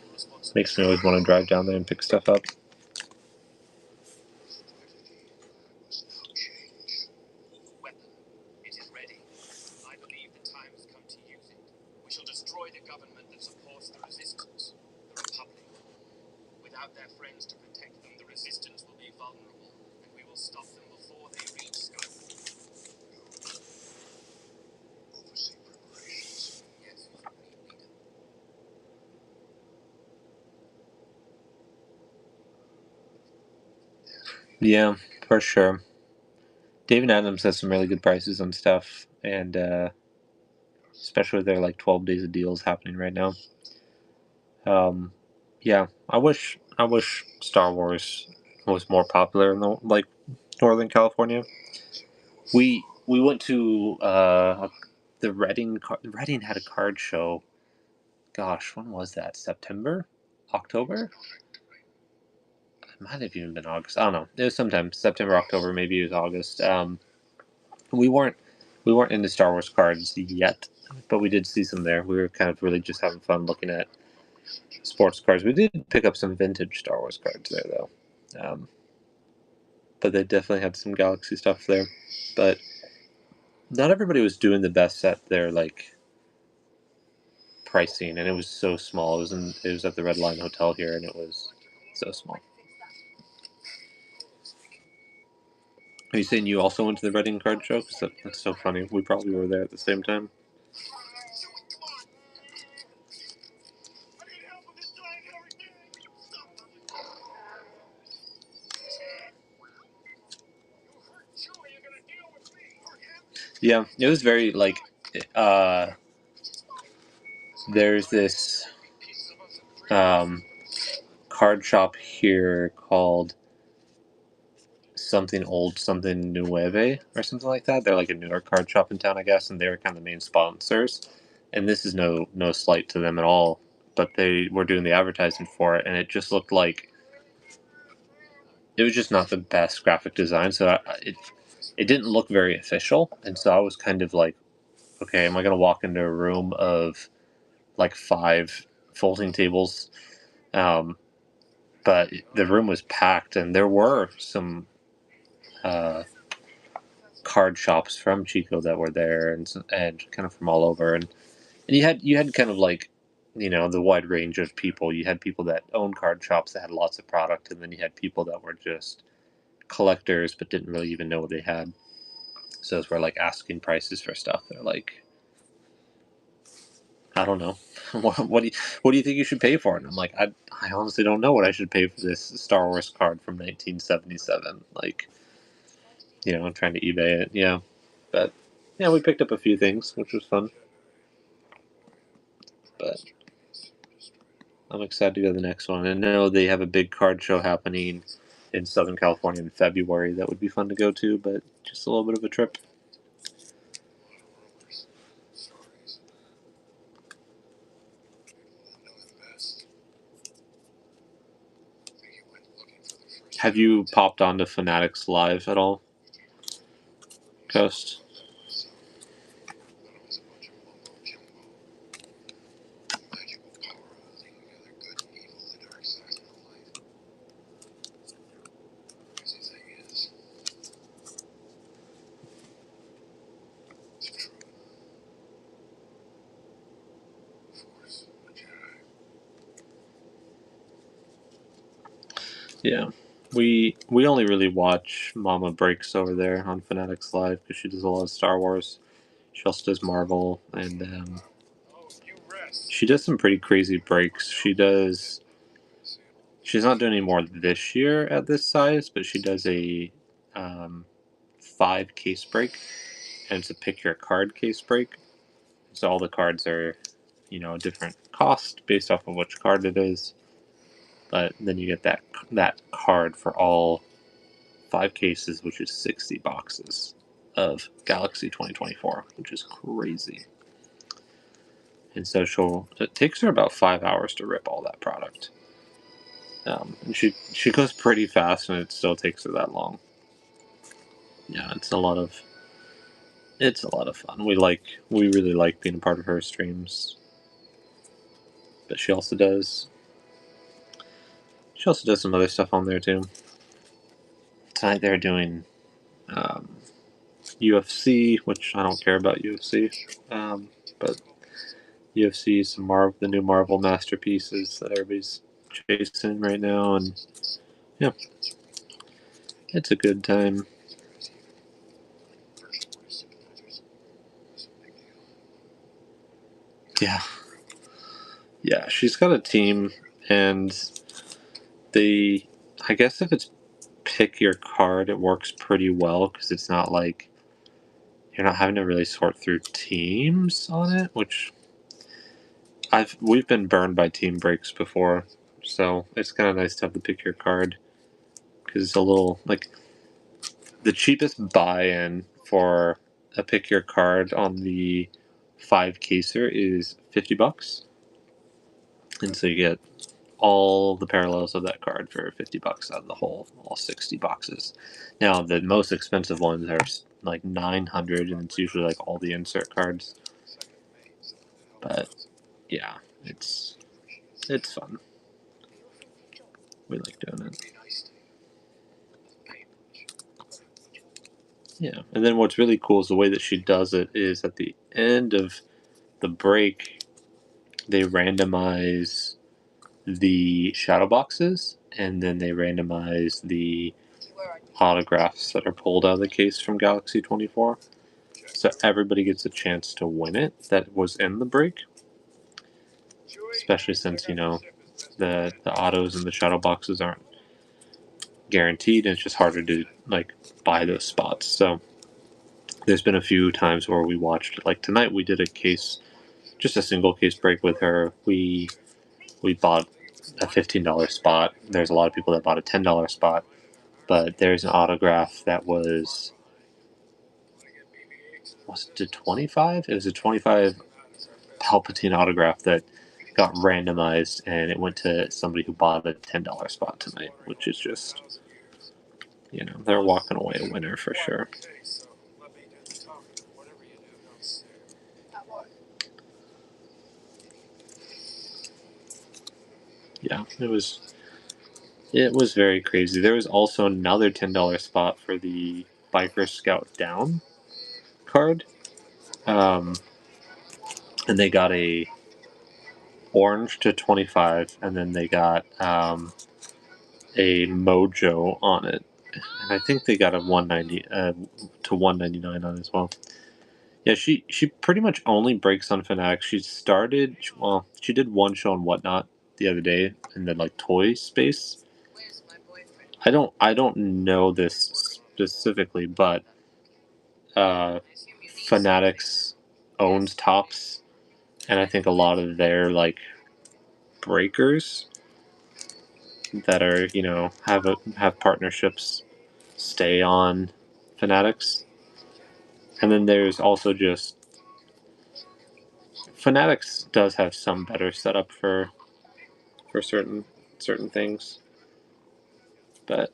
makes me always want to drive down there and pick stuff up. Without their friends to protect them, the resistance will be vulnerable, and we will stop them before they reach Skyrim. Oversee preparations. Yes, leader. Yeah, for sure. David Adams has some really good prices on stuff, and especially their like 12 days of deals happening right now. Yeah, I wish Star Wars was more popular in Northern California. We went to the Reading. Reading had a card show. Gosh, when was that? September, October? It might have even been August. I don't know. It was sometime September, October. Maybe it was August. We weren't we weren't into Star Wars cards yet, but we did see some there. We were kind of really just having fun looking at sports cards. We did pick up some vintage Star Wars cards there, though. But they definitely had some Galaxy stuff there. But not everybody was doing the best at their pricing, and it was so small. It was at the Red Line Hotel here, and it was so small. Are you saying you also went to the Reading card show? Because that's so funny. We probably were there at the same time. Yeah, it was very like. There's this card shop here called something old, something nueve, or something like that. They're like a newer card shop in town, I guess, and they were kind of the main sponsors. And this is no slight to them at all, but they were doing the advertising for it, and it just looked like it was just not the best graphic design. So it didn't look very official, and so I was kind of like, okay, am I gonna walk into a room of like 5 folding tables? But the room was packed, and there were some card shops from Chico that were there, and kind of from all over, and you had kind of like, the wide range of people. You had people that owned card shops that had lots of product, and then you had people that were just collectors but didn't really even know what they had. So those were like asking prices for stuff. They're like, I don't know, what do you think you should pay for it? And I'm like, I honestly don't know what I should pay for this Star Wars card from 1977. Like, I'm trying to eBay it. Yeah, but yeah, we picked up a few things, which was fun. But I'm excited to go to the next one. I know they have a big card show happening in Southern California in February. That would be fun to go to, but just a little bit of a trip. Have you popped onto Fanatics Live at all, Coast? Yeah, we only really watch Mama Breaks over there on Fanatics Live because she does a lot of Star Wars. She also does Marvel, and she does some pretty crazy breaks. She's not doing any more this year at this size, but she does a 5 case break, and it's a pick your card case break. So all the cards are, a different cost based off of which card it is, but then you get that card for all 5 cases, which is 60 boxes of Galaxy 2024, which is crazy. And so it takes her about 5 hours to rip all that product. And she goes pretty fast, and it still takes her that long. Yeah, it's a lot of fun. We really like being a part of her streams. But she also does some other stuff on there too. Tonight they're doing UFC, which I don't care about UFC, but UFC, the new Marvel masterpieces that everybody's chasing right now, and yeah, it's a good time. Yeah, yeah, she's got a team, and I guess if it's pick your card, it works pretty well because it's not like you're not having to really sort through teams on it, which we've been burned by team breaks before, so it's kind of nice to have the pick your card because it's a little like the cheapest buy-in for a pick your card on the 5 caser is $50, and so you get all the parallels of that card for $50 out of all 60 boxes. Now the most expensive ones are like 900, and it's usually like all the insert cards. But yeah, it's fun. We like doing it. Yeah, and then what's really cool is the way that she does it is at the end of the break, they randomize the shadow boxes, and then they randomize the autographs that are pulled out of the case from Galaxy 24. So everybody gets a chance to win it that was in the break. Especially since, the autos and the shadow boxes aren't guaranteed, and it's just harder to buy those spots. So there's been a few times where we watched, like tonight we did a case, just a single case break with her. We bought a $15 spot. There's a lot of people that bought a $10 spot, but there's an autograph that was it 25? It was a 25 Palpatine autograph that got randomized, and it went to somebody who bought a $10 spot tonight, which is just, they're walking away a winner for sure. Yeah, it was very crazy. There was also another $10 spot for the Biker Scout Down card, and they got a orange to 25, and then they got a Mojo on it, and I think they got a 190 to 199 on it as well. Yeah, she pretty much only breaks on Fanatics. She did one show on Whatnot the other day in the toy space. I don't know this specifically, but Fanatics owns Tops, and I think a lot of their breakers that are have partnerships stay on Fanatics. And then there's also just Fanatics does have some better setup for certain things, but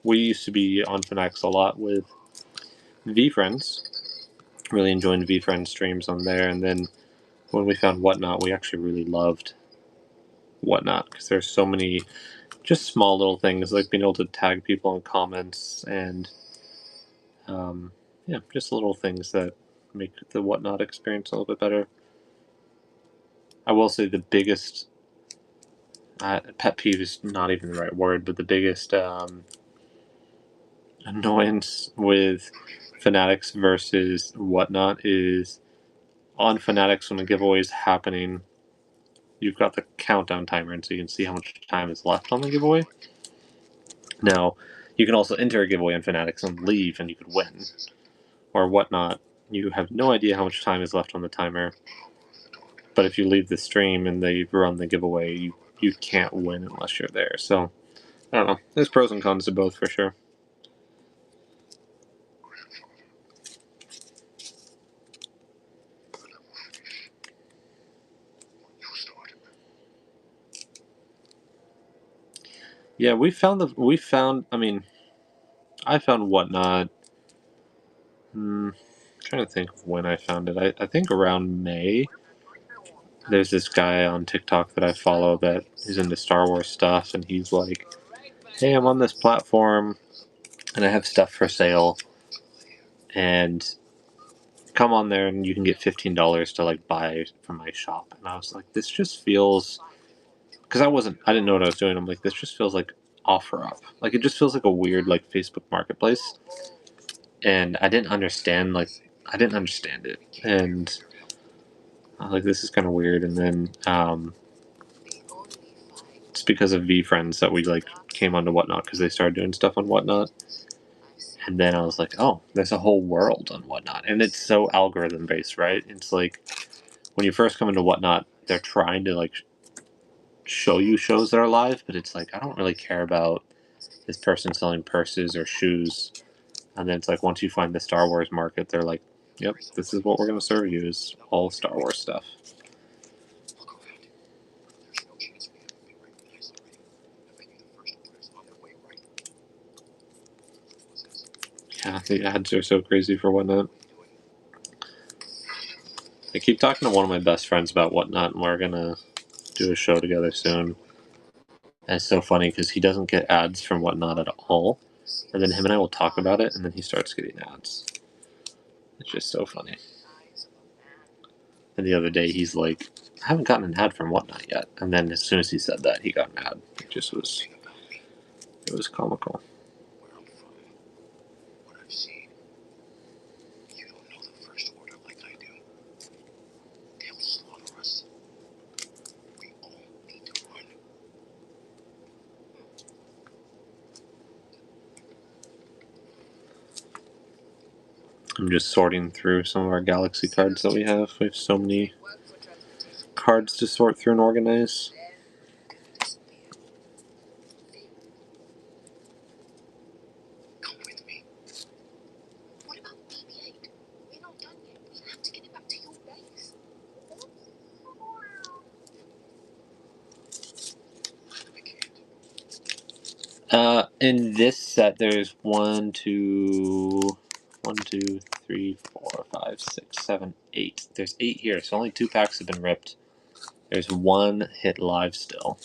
we used to be on Fanatics a lot with VFriends. Really enjoying VFriends streams on there, and then when we found Whatnot, we actually really loved Whatnot because there's so many just small little things like being able to tag people in comments and just little things that make the Whatnot experience a little bit better. I will say the biggest pet peeve is not even the right word, but the biggest annoyance with Fanatics versus Whatnot is on Fanatics when a giveaway is happening, you've got the countdown timer, and so you can see how much time is left on the giveaway. Now, you can also enter a giveaway on Fanatics and leave, and you could win. Or Whatnot, you have no idea how much time is left on the timer, but if you leave the stream and they run the giveaway, you can't win unless you're there. So, I don't know. There's pros and cons to both for sure. Yeah, I found Whatnot. Trying to think of when I found it. I think around May. There's this guy on TikTok that I follow that is into Star Wars stuff, and he's like, "Hey, I'm on this platform, and I have stuff for sale, and come on there, and you can get $15 to buy from my shop." And I was like, "This just feels," because I didn't know what I was doing. I'm like, "This just feels like OfferUp. It just feels like a weird Facebook Marketplace," and I didn't understand it, and I was like, "This is kind of weird." And then it's because of VFriends that we came onto Whatnot because they started doing stuff on Whatnot. And then I was like, oh, there's a whole world on Whatnot. And it's so algorithm based, right? It's like when you first come into Whatnot, they're trying to show you shows that are live, but it's I don't really care about this person selling purses or shoes. And then it's once you find the Star Wars market, they're like, yep, this is what we're going to serve you is all Star Wars stuff. Yeah, the ads are so crazy for Whatnot. I keep talking to one of my best friends about Whatnot, and we're going to do a show together soon. And it's so funny because he doesn't get ads from Whatnot at all. And then him and I will talk about it, and then he starts getting ads. It's just so funny. And the other day he's like, I haven't gotten an ad from Whatnot yet. And then as soon as he said that, he got an ad. It just was, it was comical. Where I'm from, what I've seen, you don't know the First Order like I do. They'll slaughter us. We all need to run. I'm just sorting through some of our Galaxy cards that we have. We have so many cards to sort through and organize. Come with me. What about BB-8? We're not done yet. We have to get it back to your base. I can't. In this set, there's 1, 2, 3, 4, 5, 6, 7, 8. There's 8 here, so only 2 packs have been ripped. There's 1 hit live still.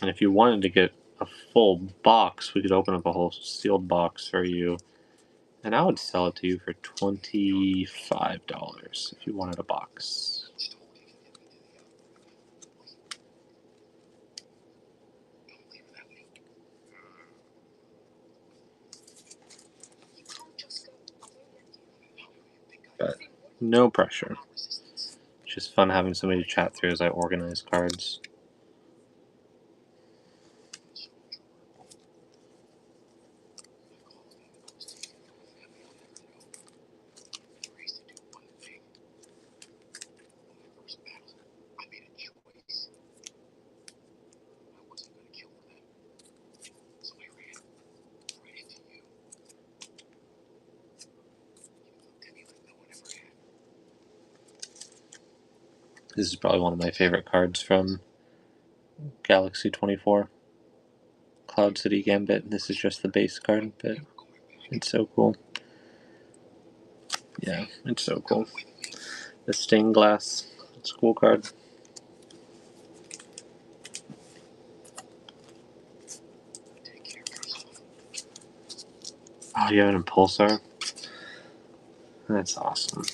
And if you wanted to get a full box, we could open up a whole sealed box for you. And I would sell it to you for $25 if you wanted a box. Just hold it and get me to the Don't leave without me. You can't just go. I won't let you. How do you think I But no pressure. resistance? It's just fun having somebody to chat through as I organize cards. Raised to do one thing. On my first battle, I made a choice. I wasn't gonna kill for them. So I ran right into you. You looked at me like no one ever had. This is probably one of my favorite cards from Galaxy 24. Cloud City Gambit. This is just the base card, but Never going back. it's so cool. Yeah, it's so cool. Come with me. The stained glass. It's a cool card. Take care of yourself. Oh, you have an Impulsar? That's awesome.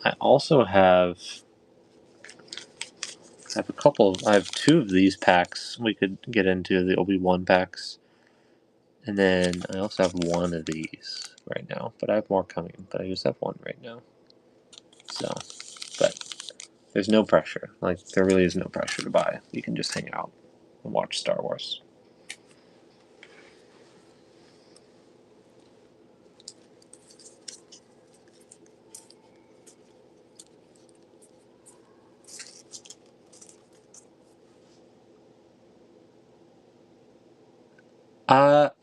I also have a couple. I have 2 of these packs we could get into, the Obi-Wan packs. And then I also have 1 of these right now. But I have more coming, but I just have 1 right now. So, but there's no pressure. Like, there really is no pressure to buy. You can just hang out and watch Star Wars.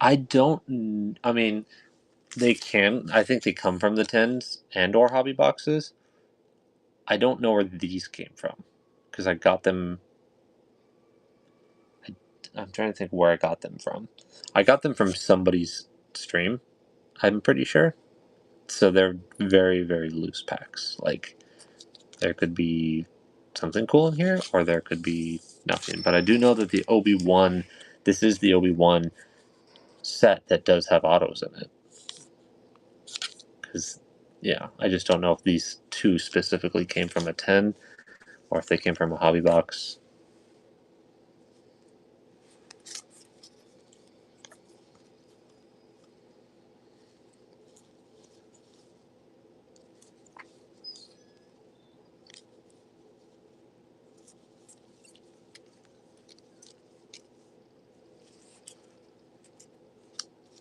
I don't. I mean, they can. I think they come from the tins and or hobby boxes. I don't know where these came from because I got them. I'm trying to think where I got them from. I got them from somebody's stream. I'm pretty sure. So they're very very loose packs. Like there could be something cool in here, or there could be nothing. But I do know that the Obi-Wan. This is the Obi-Wan set that does have autos in it. Because, yeah, I just don't know if these 2 specifically came from a 10 or if they came from a hobby box.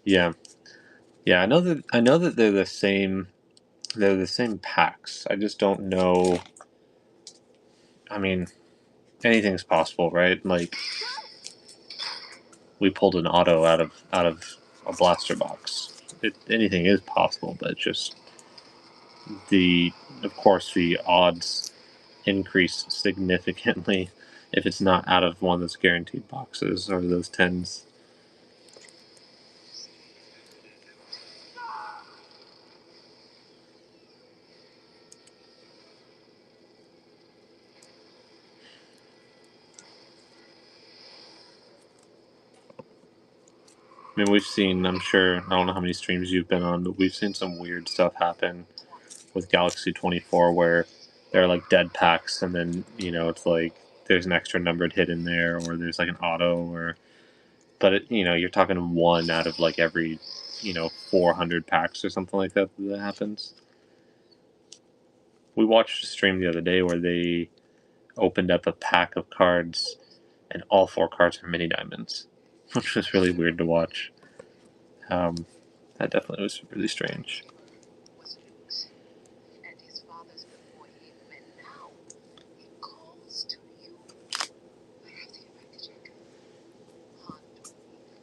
Yeah, yeah, I know that they're the same. They're the same packs. I just don't know. I mean, anything's possible, right? Like we pulled an auto out of a blaster box. Anything is possible, but just the of course the odds increase significantly if it's not out of one of those guaranteed boxes or those tens. I mean, we've seen, I'm sure, I don't know how many streams you've been on, but we've seen some weird stuff happen with Galaxy 24 where there are like dead packs and then, it's like there's an extra numbered hit in there or there's like an auto or, but you're talking one out of like every, 400 packs or something like that happens. We watched a stream the other day where they opened up a pack of cards and all 4 cards are mini diamonds, which was really weird to watch. That definitely was really strange. Was loose, and his father's before him, and now he calls to you. I have to get back to Jacob. Han told me.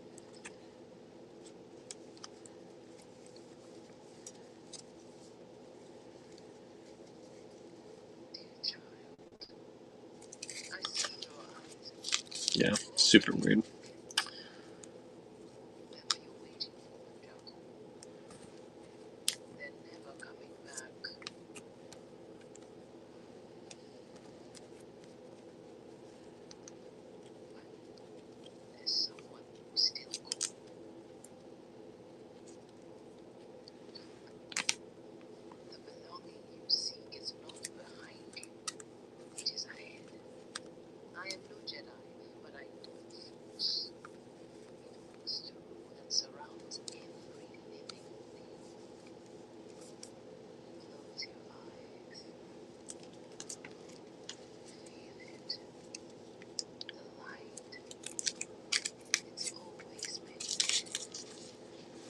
Dear child, I see your eyes. Yeah, super weird. Whatever you're waiting for, Jacob. They're never coming back. There's someone who's still cool. The belonging you seek is not behind you. It is ahead. I am no Jedi, but I know the Force. It moves through and surrounds every living thing. Close your eyes. Feel it. The light. It's always been there.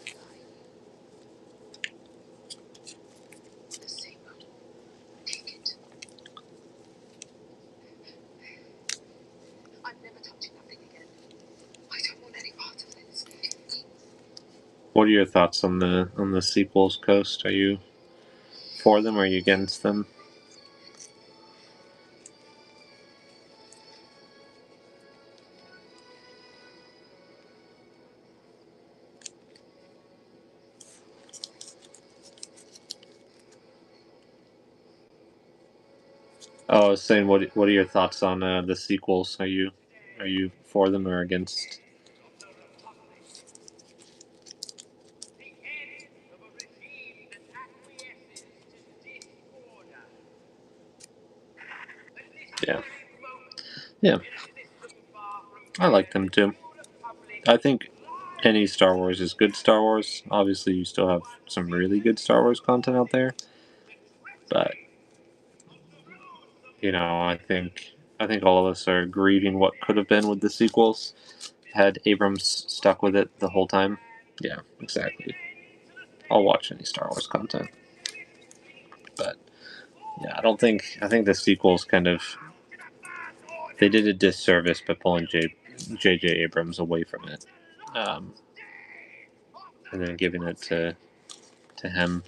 Guide you. The saber. Take it. I'm never touching that thing again. I don't want any part of this. What are your thoughts on the sequels, Coast? Are you for them or are you against them? Oh, I was saying, what are your thoughts on the sequels? Are you for them or against? Yeah, yeah, I like them too. I think any Star Wars is good Star Wars. Obviously, you still have some really good Star Wars content out there, but I think all of us are grieving what could have been with the sequels. Had Abrams stuck with it the whole time, yeah, exactly. I'll watch any Star Wars content, but yeah, I think the sequels kind of they did a disservice by pulling J.J. Abrams away from it, um, and then giving it to him.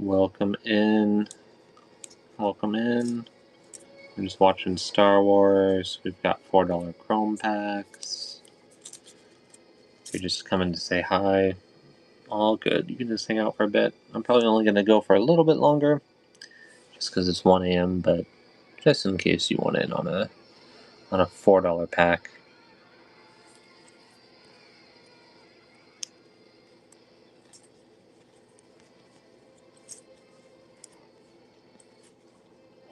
Welcome in. Welcome in. We're just watching Star Wars. We've got $4 Chrome packs. If you're just coming to say hi, all good. You can just hang out for a bit. I'm probably only going to go for a little bit longer, just because it's 1 a.m., but just in case you want in on a $4 pack.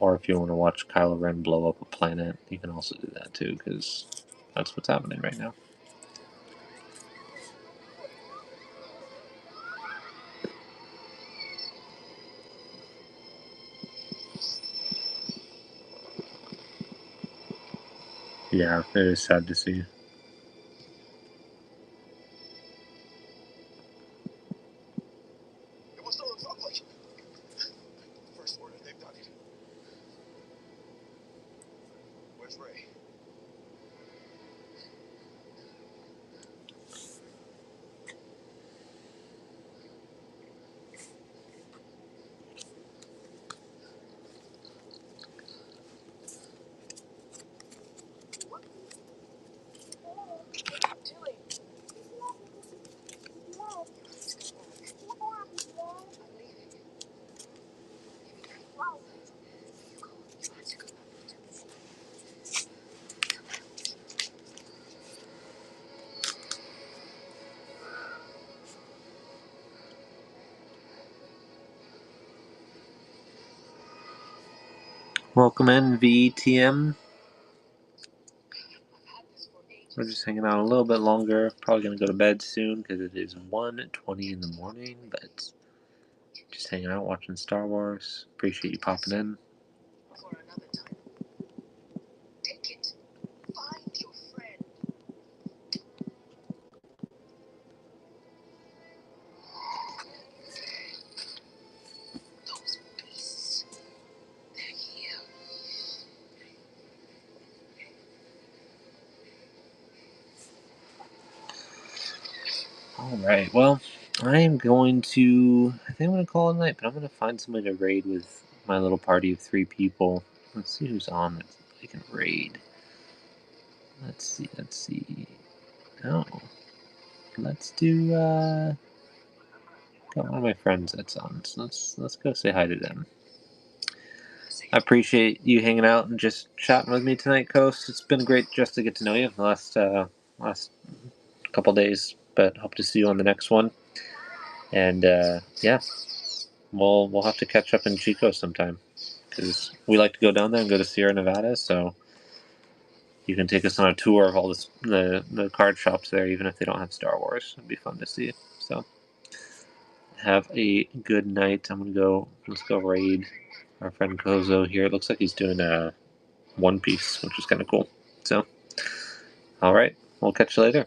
Or if you want to watch Kylo Ren blow up a planet, you can also do that too, because that's what's happening right now. Yeah, it is sad to see. It was the Republic. First order, they've done it. Where's Ray? Welcome in, VTM. We're just hanging out a little bit longer. Probably going to go to bed soon because it is 1:20 in the morning, but just hanging out watching Star Wars. Appreciate you popping in. For another time. Take it. Find your friend. Those beasts. They're here. Alright, well, I am going to. I think I'm going to call it a night, but I'm going to find somebody to raid with my little party of 3 people. Let's see who's on that I can raid. Let's see. Oh. Let's do, got one of my friends that's on, so let's go say hi to them. I appreciate you hanging out and just chatting with me tonight, Coast. It's been great just to get to know you the last couple days, but hope to see you on the next one. And yeah, we'll have to catch up in Chico sometime because we like to go down there and go to Sierra Nevada. So you can take us on a tour of all the card shops there, even if they don't have Star Wars. It'd be fun to see. So have a good night. Let's go raid our friend Kozo here. It looks like he's doing a One Piece, which is kind of cool. So, all right, we'll catch you later.